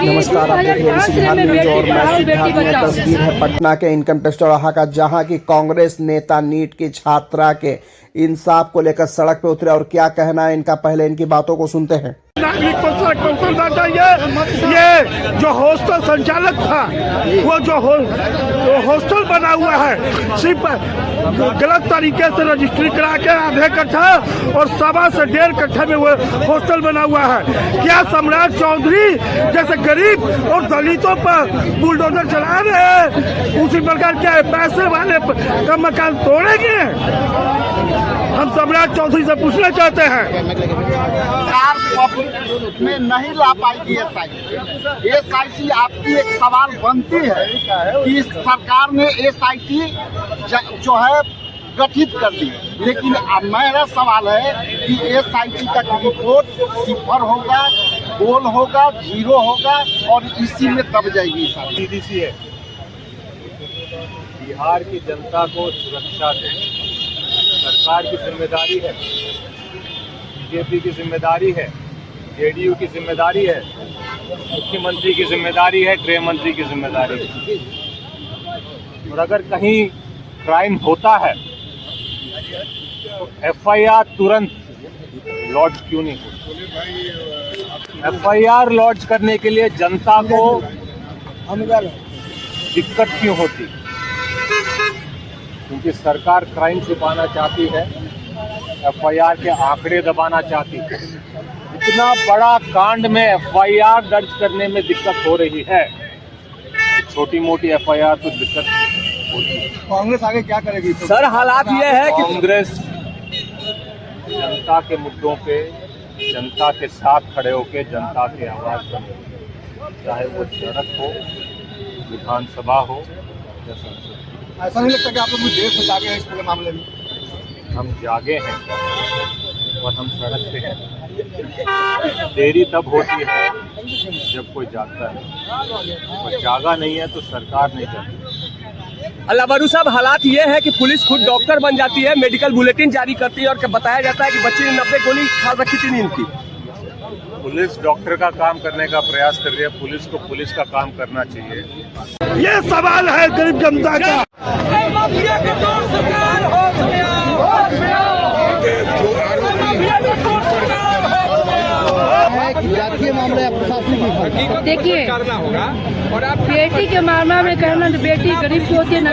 नमस्कार, आप देख रहे हैं बिहार न्यूज और मैं सिद्धार्थ में तस्वीर है पटना के इनकम टैक्स चौराहा का, जहां की कांग्रेस नेता नीट की छात्रा के इंसाफ को लेकर सड़क पे उतरे और क्या कहना है इनका, पहले इनकी बातों को सुनते हैं। नागरिक को सड़क पर उतरना चाहिए। ये जो हॉस्टल संचालक था, वो जो हॉस्टल बना हुआ है, सिर्फ गलत तरीके से रजिस्ट्री करा के आधे कट्ठा और 1.25 से 1.5 कट्ठा में वो हॉस्टल बना हुआ है। क्या सम्राट चौधरी जैसे गरीब और दलितों पर बुलडोजर चला रहे हैं, उसी प्रकार क्या पैसे वाले का मकान तोड़ेंगे? हम सम्राट चौधरी से पूछना चाहते हैं। में नहीं ला पाएगी SIT। आपकी एक सवाल बनती है कि सरकार ने SIT जो है गठित कर दी, लेकिन अब मेरा सवाल है कि SIT का रिपोर्ट 0 होगा, गोल होगा, 0 होगा और इसी में दब जाएगी। CDC है, बिहार की जनता को सुरक्षा दे, सरकार की जिम्मेदारी है, BJP की जिम्मेदारी है, JDU की जिम्मेदारी है, मुख्यमंत्री की जिम्मेदारी है, गृह मंत्री की जिम्मेदारी है। और अगर कहीं क्राइम होता है तो FIR तुरंत लॉन्च क्यों नहीं होती? FIR लॉन्च करने के लिए जनता को दिक्कत क्यों होती? क्योंकि सरकार क्राइम छुपाना चाहती है, FIR के आंकड़े दबाना चाहती है। इतना बड़ा कांड में FIR दर्ज करने में दिक्कत हो रही है, छोटी मोटी FIR तो दिक्कत होती है। कांग्रेस आगे क्या करेगी सर? हालात ये है कि कांग्रेस जनता के मुद्दों पे जनता के साथ खड़े होकर जनता की आवाज बने, चाहे वो सड़क हो, विधानसभा हो या संसद। ऐसा नहीं लगता कि आप लोग देर से जागे हैं इस पूरे मामले में? हम जागे हैं और हम सड़क पे हैं। देरी तब होती है जब कोई जागता है, और जागा नहीं है तो सरकार नहीं जाती। अल्लाह बरू साहब, हालात ये है कि पुलिस खुद डॉक्टर बन जाती है, मेडिकल बुलेटिन जारी करती है और बताया जाता है कि बच्चे ने 90 गोली खा रखी थी नींद की। पुलिस डॉक्टर का काम करने का प्रयास कर रही है, पुलिस को पुलिस का काम करना चाहिए। ये सवाल है गरीब जनता का। जातीय मामला या प्रशासनिक? देखिए, बेटी के मामला में कहना तो बेटी गरीब की होती है, न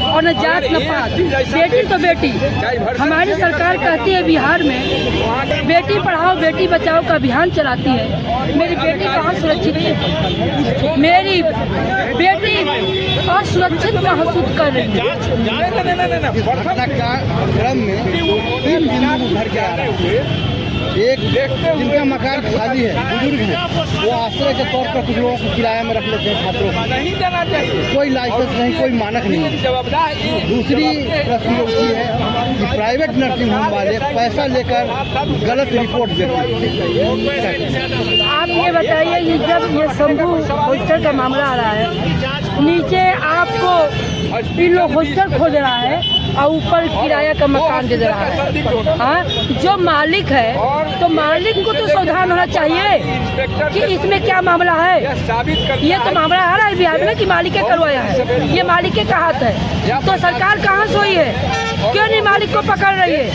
और न जात न पात। बेटी तो बेटी। हमारी सरकार कहती है बिहार में बेटी पढ़ाओ बेटी बचाओ का अभियान चलाती है। मेरी बेटी कहाँ सुरक्षित है? मेरी बेटी असुरक्षित महसूस कर रही है। क्रम में 3 बिंदु उभर के आ रहे हैं। एक, जिनका मकान खाली है, बुजुर्ग हैं, वो आश्रय के तौर पर कुछ लोगों को किराए में रख लेते हैं छात्रों को, नहीं देना चाहिए, कोई लाइसेंस नहीं, कोई मानक नहीं। दूसरी प्रश्न उठती है कि प्राइवेट नर्सिंग होम वाले पैसा लेकर गलत रिपोर्ट देते हैं। आप ये बताइए, ये जब ये शंभू हॉस्टल का मामला आ रहा है, नीचे आपको इन लोग हॉस्टल खोल रहा है और ऊपर किराया का मकान दे रहा है। हाँ, जो मालिक है तो मालिक को तो सावधान होना चाहिए कि इसमें क्या मामला है। ये तो मामला आ रहा है बिहार में कि मालिक करवाया है, ये मालिक का हाथ है, तो सरकार कहाँ सोई है? क्यों नहीं मालिक को पकड़ रही है?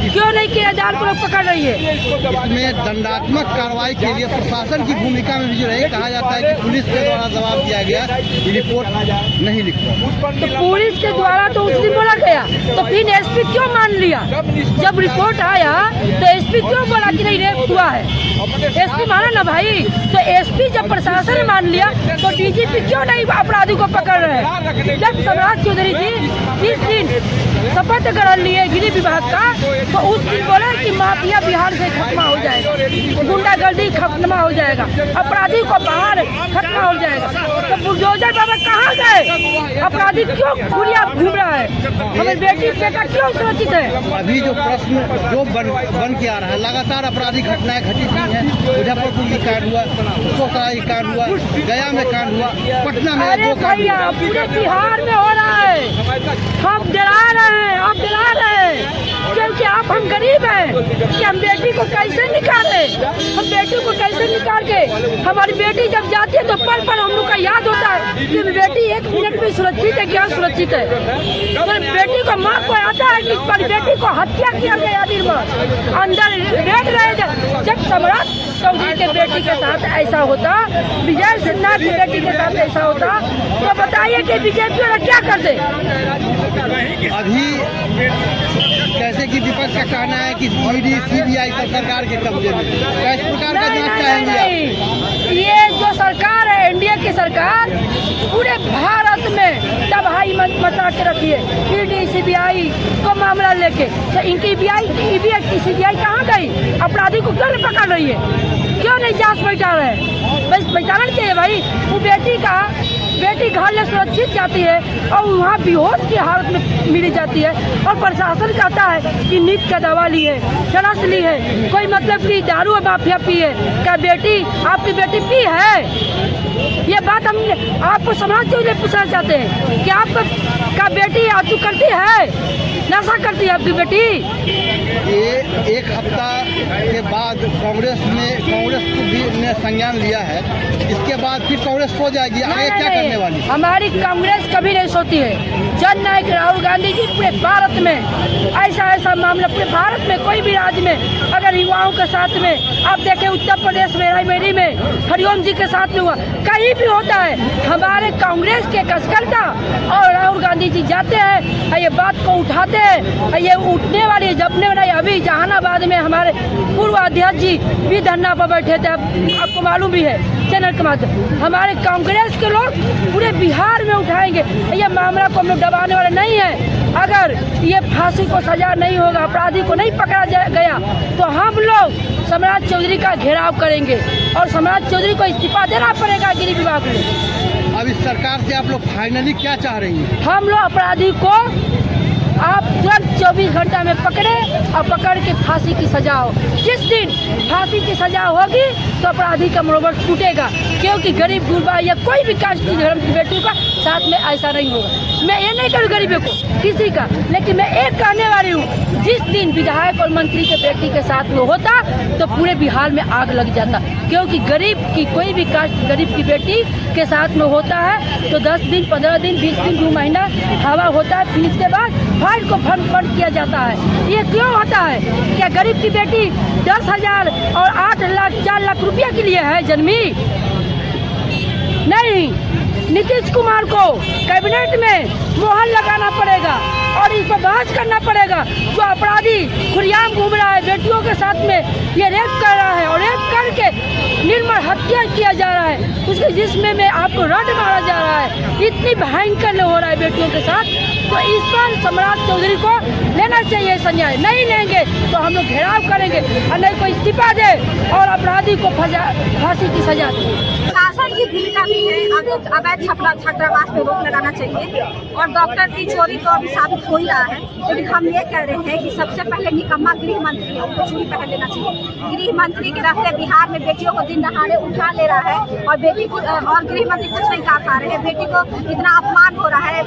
क्यों नहीं किराएदार को पकड़ रही है? इसमें दंडात्मक कार्रवाई के लिए प्रशासन की भूमिका में भी रही। कहा जाता है कि पुलिस के द्वारा जवाब दिया गया कि रिपोर्ट नहीं लिखा। तो पुलिस के द्वारा तो उस दिन बोला गया, तो फिर SP क्यों मान लिया? जब रिपोर्ट आया तो SP क्यों बोला कि नहीं रेप हुआ है? SP माना ना भाई। तो SP जब प्रशासन ने मान लिया तो DGP क्यों नहीं अपराधी को पकड़ रहे हैं? जब सम्राट चौधरी जी 30 दिन शपथ ग्रहण लिए गृह विभाग का, तो उस दिन बोला कि माफिया बिहार से खत्म हो जाएगा, गुंडागर्दी खत्म हो जाएगा, अपराधी को बाहर खत्म हो जाएगा। तो बुलडोजर बाबा कहाँ गए? अपराधी क्यों खुलिया घूम रहा है? हमारी बेटी बेटा क्यों सुरक्षित है? अभी जो प्रश्न जो बन के आ रहा है, लगातार आपराधिक घटनाएं घटित हुई हैं। मुजफ्फरपुर में कांड हुआ, सराय कांड हुआ, गया में कांड हुआ, पटना में। अरे भैया, पूरे बिहार में हो रहा है। हम डरा रहे हैं, आप डरा रहे हैं। क्योंकि हम गरीब हैं कि हम बेटी को कैसे निकाले, हम बेटी को कैसे निकाल के, हमारी बेटी जब जाती है तो पल पल हम लोग का याद होता है कि बेटी एक मिनट में सुरक्षित है, क्या सुरक्षित है। तो बेटी को माँ को आता है कि पर बेटी को हत्या किया गया निर्मल अंदर बैठ रहे थे। जब सम्राट चौधरी के बेटी के साथ ऐसा होता, विजय सिन्हा की बेटी के साथ ऐसा होता, तो बताइए कि बीजेपी वाला क्या कर दे। अभी कैसे कि विपक्ष का कहना है कि ईडी सीबीआई सब सरकार के कब्जे में, किस प्रकार का जांच चाहेंगे आप? ये जो सरकार है एनडीए की सरकार पूरे भारत में तबाही मचा के रखी है। ईडी सीबीआई को मामला लेके तो इनकी सीबीआई कहाँ गई? अपराधी को क्यों नहीं पकड़ रही है? क्यों नहीं जांच बैठा रहे? बस बैठाना चाहिए भाई। वो बेटी घर में सुरक्षित जाती है और वहाँ बेहोश की हालत में मिली जाती है और प्रशासन कहता है कि नीट का दवा ली है, चरस ली है, कोई मतलब कि दारू माफिया पी है। क्या बेटी आपकी बेटी पी है? ये बात हम आपको समाज से पूछना चाहते हैं कि आपका बेटी आतू करती है, नशा करती है आपकी बेटी? ये एक हफ्ता के बाद कांग्रेस ने संज्ञान लिया है, इसके बाद फिर कांग्रेस सो जाएगी, आगे क्या करने वाली? हमारी कांग्रेस कभी नहीं सोती है। जननायक राहुल गांधी जी पूरे भारत में ऐसा मामला, पूरे भारत में कोई भी राज्य में अगर युवाओं के साथ में आप देखें, उत्तर प्रदेश में रायबरेली में हरिओम जी के साथ में हुआ, कहीं भी होता है, हमारे कांग्रेस के कार्यकर्ता और राहुल गांधी जी जाते हैं, ये बात को उठाते हैं, ये उठने वाली जबने वाली। अभी जहानाबाद में हमारे पूर्व अध्यक्ष जी भी धरना पर बैठे थे, आपको मालूम भी है चैनल के माध्यम। हमारे कांग्रेस के लोग पूरे बिहार में उठाएंगे। ये मामला को हम लोग दबाने वाले नहीं है। अगर ये फांसी को सजा नहीं होगा, अपराधी को नहीं पकड़ा गया, तो हम लोग सम्राट चौधरी का घेराव करेंगे और सम्राट चौधरी को इस्तीफा देना पड़ेगा गृह विभाग में। अब इस सरकार से आप लोग फाइनली क्या चाह रही हैं? हम लोग अपराधी को आप तुरंत 24 घंटा में पकड़े और पकड़ के फांसी की सजा हो। जिस दिन फांसी की सजा होगी तो अपराधी का मनोबल टूटेगा, क्योंकि गरीब गुरबा या कोई भी कास्ट की धर्म की बेटी का साथ में ऐसा नहीं होगा। मैं ये नहीं करूँ गरीबों को किसी का, लेकिन मैं एक कहने वाली हूँ, जिस दिन विधायक और मंत्री के बेटी के साथ में होता तो पूरे बिहार में आग लग जाता, क्योंकि गरीब की कोई भी कास्ट गरीब की बेटी के साथ में होता है तो 10 दिन 15 दिन 20 दिन 2 महीना हवा होता है, फिर इसके बाद फाइल को फंड किया जाता है। ये क्यों होता है? क्या गरीब की बेटी 10,000 और 8 लाख 4 लाख रुपया के लिए है जन्मी? नहीं, नीतीश कुमार को कैबिनेट में मोहर लगाना पड़ेगा और इस पर बहस करना पड़ेगा। जो अपराधी खुलेआम घूम रहा है, बेटियों के साथ में ये रेप कर रहा है और रेप करके निर्मल हत्या किया जा रहा है, उसके जिस्म में आपको रड मारा जा रहा है, इतनी भयंकर हो रहा है बेटियों के साथ, तो इस पर सम्राट चौधरी को लेना चाहिए संज्ञान। नहीं लेंगे तो हम लोग घेराव करेंगे और नहीं कोई इस्तीफा दे और अपराधी को फांसी की सजा दे। शासन की भूमिका भी है, अवैध छात्रावास पे रोक लगाना चाहिए और डॉक्टर की चोरी तो अभी साबित हो ही रहा है। लेकिन हम ये कह रहे हैं कि सबसे पहले निकम्मा गृह मंत्री है, उनको चूड़ी पहन लेना चाहिए। गृह मंत्री के रहते बिहार में बेटियों को दिन दहाड़े उठा ले रहा है और बेटी को और गृह मंत्री कुछ नहीं कहा रहे हैं। बेटी को इतना अपमान हो रहा है,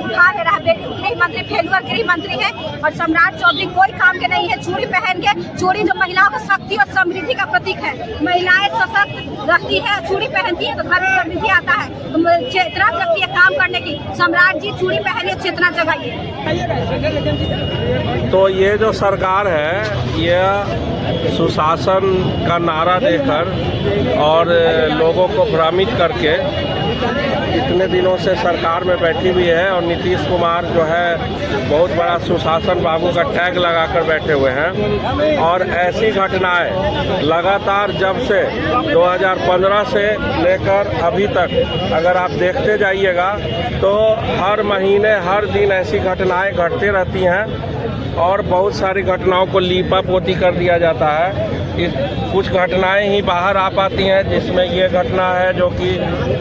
उठा ले रहा है। गृह मंत्री फेलुअर गृह मंत्री है और सम्राट चौधरी कोई काम के नहीं है। चूड़ी पहन के, चूड़ी जो महिलाओं की शक्ति और समृद्धि का प्रतीक है, महिलाएं सशक्त रहती है, चूड़ी पहनती है तो घर में समृद्धि आता है, तो चेतना जगती है काम करने की। सम्राट जी चूड़ी पहनिए, चेतना जगाइए। तो ये जो सरकार है, ये सुशासन का नारा देकर और लोगों को भ्रमित करके इतने दिनों से सरकार में बैठी हुई है और नीतीश कुमार जो है बहुत बड़ा सुशासन बाबू का टैग लगाकर बैठे हुए हैं। और ऐसी घटनाएं लगातार जब से 2015 से लेकर अभी तक अगर आप देखते जाइएगा तो हर महीने हर दिन ऐसी घटनाएं घटती रहती हैं और बहुत सारी घटनाओं को लीपा पोती कर दिया जाता है। कुछ घटनाएं ही बाहर आ पाती हैं, जिसमें ये घटना है जो कि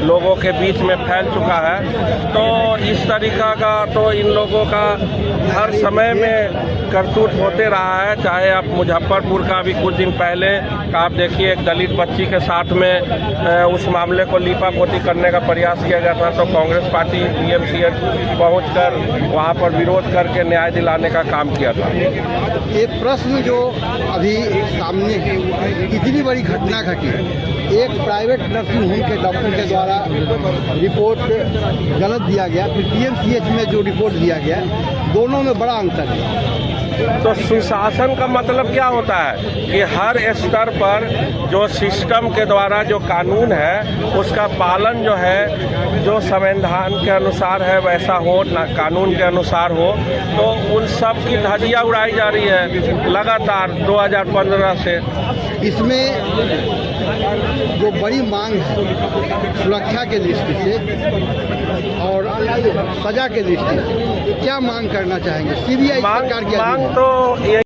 लोगों के बीच में फैल चुका है। तो इस तरीका का तो इन लोगों का हर समय में करतूत होते रहा है। चाहे आप मुजफ्फरपुर का भी कुछ दिन पहले आप देखिए, एक दलित बच्ची के साथ में उस मामले को लीपा पोती करने का प्रयास किया गया था, तो कांग्रेस पार्टी PMCH पहुँचकर वहाँ पर विरोध करके न्याय दिलाने का काम किया। किया था। एक प्रश्न जो अभी सामने है, इतनी बड़ी घटना घटी, एक प्राइवेट नर्सिंग होम के डॉक्टर के द्वारा रिपोर्ट गलत दिया गया, फिर पीएमसीएच में जो रिपोर्ट दिया गया, दोनों में बड़ा अंतर है। तो सुशासन का मतलब क्या होता है कि हर स्तर पर जो सिस्टम के द्वारा जो कानून है उसका पालन जो है, जो संविधान के अनुसार है वैसा हो, ना कानून के अनुसार हो, तो उन सब की धज्जियां उड़ाई जा रही है लगातार 2015 से। इसमें जो बड़ी मांग है सुरक्षा के दृष्टि से और सजा के दृष्टि से, क्या मांग करना चाहेंगे? सीबीआई सरकार की मांग तो ये